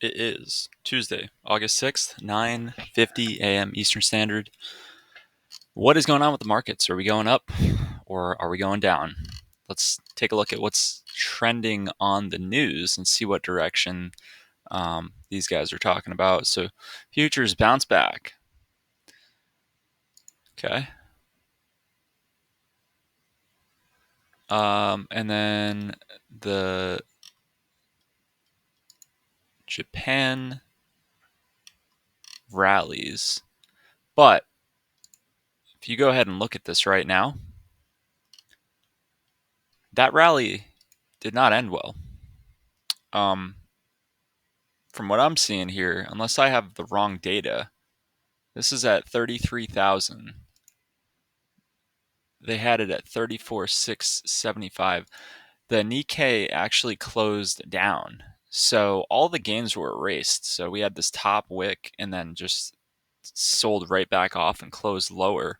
It is Tuesday, August 6th, 9:50 a.m. Eastern Standard. What is going on with the markets? Are we going up or are we going down? Let's take a look at what's trending on the news and see what direction these guys are talking about. So, futures bounce back. Okay. And then the Japan rallies. But if you go ahead and look at this right now, that rally did not end well. Um, from what I'm seeing here, unless I have the wrong data, this is at 33,000. They had it at 34,675. The Nikkei actually closed down. So all the gains were erased. So we had this top wick and then just sold right back off and closed lower.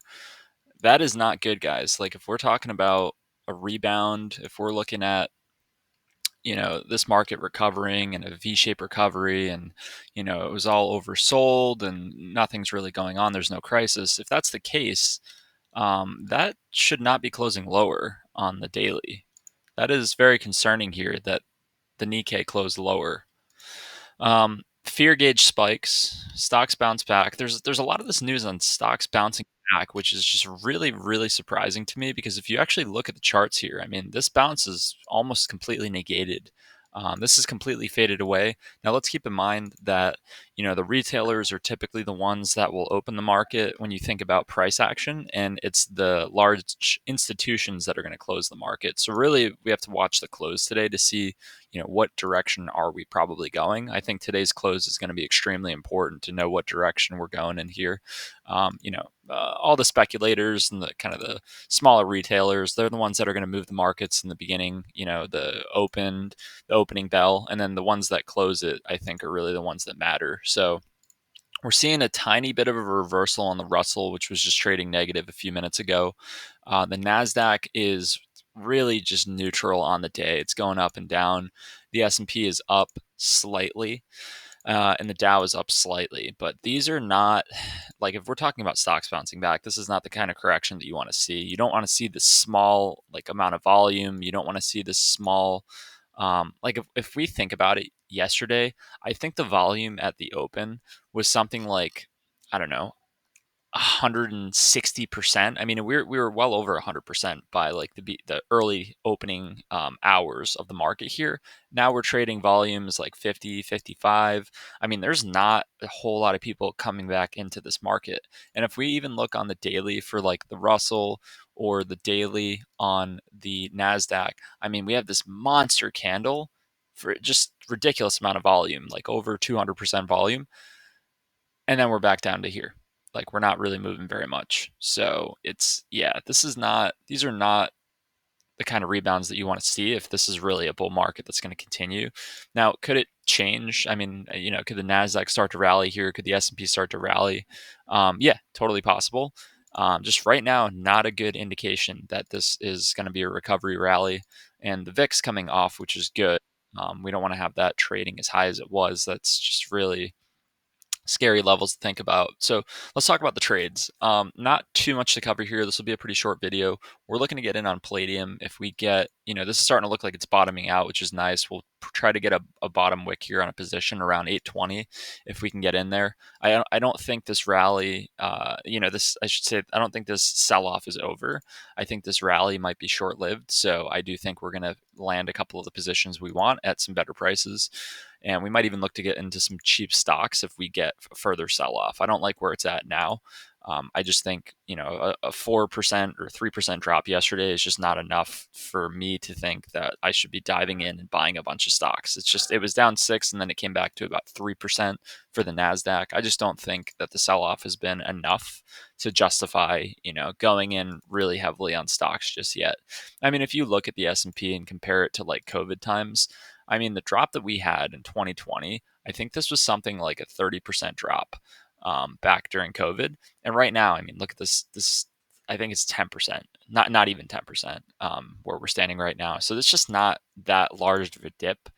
That is not good, guys. Like if we're talking about a rebound, if we're looking at this market recovering and a V-shaped recovery, and it was all oversold and nothing's really going on, there's no crisis. If that's the case, that should not be closing lower on the daily. That is very concerning here that the Nikkei closed lower. Fear gauge spikes, stocks bounce back. There's a lot of this news on stocks bouncing back, which is just really, really surprising to me, because if you actually look at the charts here, I mean, this bounce is almost completely negated. This is completely faded away. Now let's keep in mind that the retailers are typically the ones that will open the market when you think about price action, and it's the large institutions that are going to close the market. So really, we have to watch the close today to see what direction are we probably going. I think today's close is going to be extremely important to know what direction we're going in here. All the speculators and the kind of the smaller retailers, they're the ones that are going to move the markets in the beginning. The opening bell, and then the ones that close it, I think, are really the ones that matter. So we're seeing a tiny bit of a reversal on the Russell, which was just trading negative a few minutes ago. The NASDAQ is really just neutral on the day. It's going up and down. The S&P is up slightly, and the Dow is up slightly. But these are not, like, if we're talking about stocks bouncing back, this is not the kind of correction that you want to see. You don't want to see this small, amount of volume. You don't want to see this small, if we think about it yesterday, I think the volume at the open was something like, I don't know, 160%. I mean, we were well over 100% by like the early opening hours of the market here. Now we're trading volumes like 50, 55. I mean, there's not a whole lot of people coming back into this market. And if we even look on the daily for like the Russell or the daily on the NASDAQ, I mean, we have this monster candle for just ridiculous amount of volume, like over 200% volume, and then we're back down to here. Like, we're not really moving very much. So these are not the kind of rebounds that you want to see if this is really a bull market that's going to continue. Now, could it change? I mean, could the Nasdaq start to rally here? Could the S&P start to rally? Yeah, totally possible. Just right now, not a good indication that this is going to be a recovery rally, and the VIX coming off, which is good. We don't want to have that trading as high as it was. That's just really scary levels to think about. So let's talk about the trades. Not too much to cover here. This will be a pretty short video. We're looking to get in on palladium. If we get, this is starting to look like it's bottoming out, which is nice. We'll try to get a bottom wick here on a position around 820 if we can get in there. I don't think this rally, I should say, I don't think this sell-off is over. I think this rally might be short-lived. So I do think we're going to land a couple of the positions we want at some better prices. And we might even look to get into some cheap stocks if we get further sell off. I don't like where it's at now. I just think, a 4% or 3% drop yesterday is just not enough for me to think that I should be diving in and buying a bunch of stocks. It was down 6 and then it came back to about 3% for the NASDAQ. I just don't think that the sell off has been enough to justify, going in really heavily on stocks just yet. I mean, if you look at the S&P and compare it to like COVID times, I mean, the drop that we had in 2020, I think this was something like a 30% drop back during COVID. And right now, I mean, look at this. I think it's 10%, not even 10%, where we're standing right now. So it's just not that large of a dip.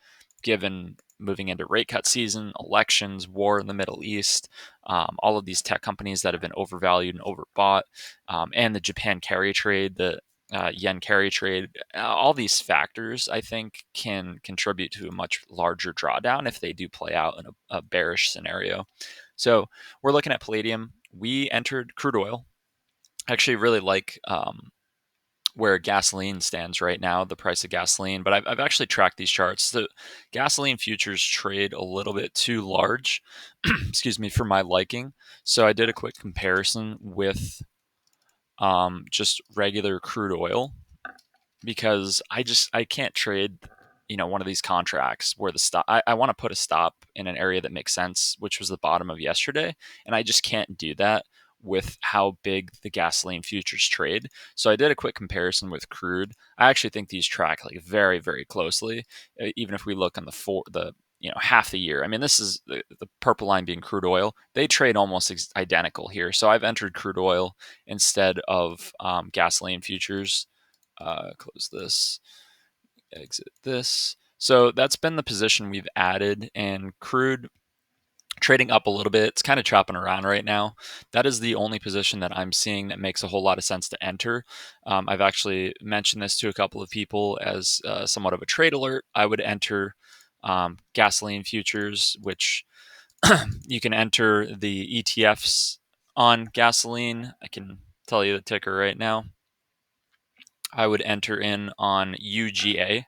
given moving into rate cut season, elections, war in the Middle East, all of these tech companies that have been overvalued and overbought, and the Japan carry trade, the yen carry trade, all these factors I think can contribute to a much larger drawdown if they do play out in a bearish scenario. So we're looking at palladium. We entered crude oil. I actually really like where gasoline stands right now, the price of gasoline. But I've actually tracked these charts. The gasoline futures trade a little bit too large, excuse me, for my liking. So I did a quick comparison with just regular crude oil because I can't trade one of these contracts where the stop I want to put a stop in an area that makes sense, which was the bottom of yesterday, and I just can't do that with how big the gasoline futures trade. So I did a quick comparison with crude. I actually think these track like very very closely, even if we look on the half the year. I mean, this is the purple line being crude oil. They trade almost identical here. So I've entered crude oil instead of gasoline futures. Close this, exit this. So that's been the position we've added, and crude trading up a little bit. It's kind of chopping around right now. That is the only position that I'm seeing that makes a whole lot of sense to enter. I've actually mentioned this to a couple of people as somewhat of a trade alert. I would enter gasoline futures, which you can enter the ETFs on gasoline. I can tell you the ticker right now. I would enter in on UGA.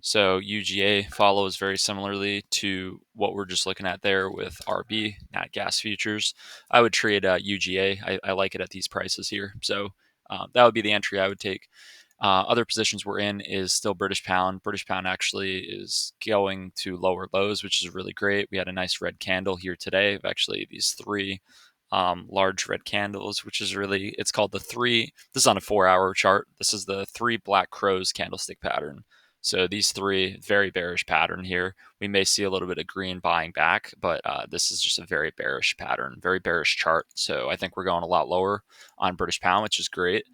So UGA follows very similarly to what we're just looking at there with RB, Nat Gas Futures. I would trade UGA. I like it at these prices here. So that would be the entry I would take. Other positions we're in is still British Pound. British Pound actually is going to lower lows, which is really great. We had a nice red candle here today of actually these three large red candles, which is really, it's called the three, this is on a 4 hour chart. This is the three black crows candlestick pattern. So these three, very bearish pattern here. We may see a little bit of green buying back, but this is just a very bearish pattern, very bearish chart. So I think we're going a lot lower on British Pound, which is great.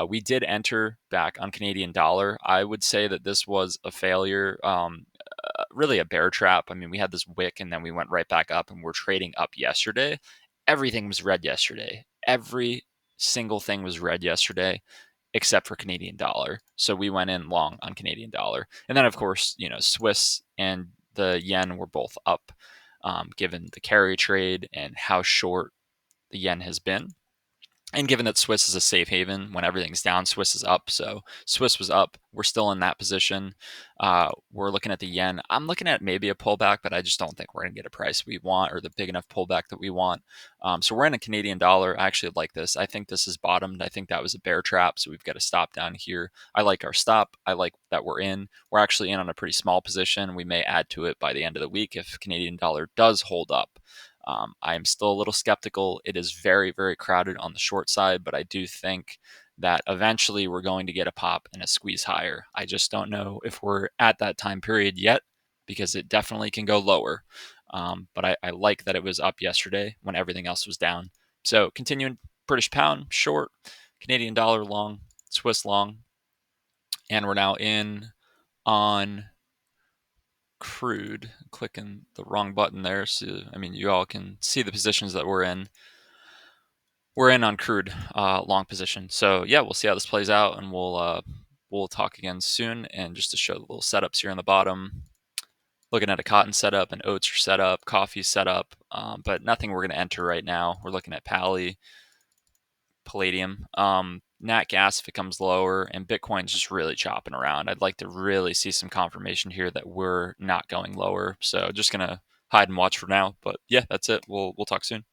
We did enter back on Canadian dollar. I would say that this was a failure, really a bear trap. I mean, we had this wick and then we went right back up and we're trading up yesterday. Everything was red yesterday. Every single thing was red yesterday except for Canadian dollar. So we went in long on Canadian dollar. And then, of course, Swiss and the yen were both up, given the carry trade and how short the yen has been. And given that Swiss is a safe haven, when everything's down, Swiss is up. So Swiss was up. We're still in that position. We're looking at the yen. I'm looking at maybe a pullback, but I just don't think we're going to get a price we want or the big enough pullback that we want. So we're in a Canadian dollar. I actually like this. I think this is bottomed. I think that was a bear trap. So we've got a stop down here. I like our stop. I like that we're in. We're actually in on a pretty small position. We may add to it by the end of the week if Canadian dollar does hold up. I am still a little skeptical. It is very, very crowded on the short side, but I do think that eventually we're going to get a pop and a squeeze higher. I just don't know if we're at that time period yet because it definitely can go lower. But I like that it was up yesterday when everything else was down. So continuing British pound short, Canadian dollar long, Swiss long, and we're now in on crude. Clicking the wrong button there. So, I mean, you all can see the positions that we're in. We're in on crude long position. So yeah, we'll see how this plays out, and we'll talk again soon. And just to show the little setups here on the bottom, looking at a cotton setup, an oats are set up, coffee setup, but nothing we're going to enter right now. We're looking at Pally, Palladium, Nat gas if it comes lower, and Bitcoin's just really chopping around. I'd like to really see some confirmation here that we're not going lower. So just gonna hide and watch for now. But yeah, that's it. We'll talk soon.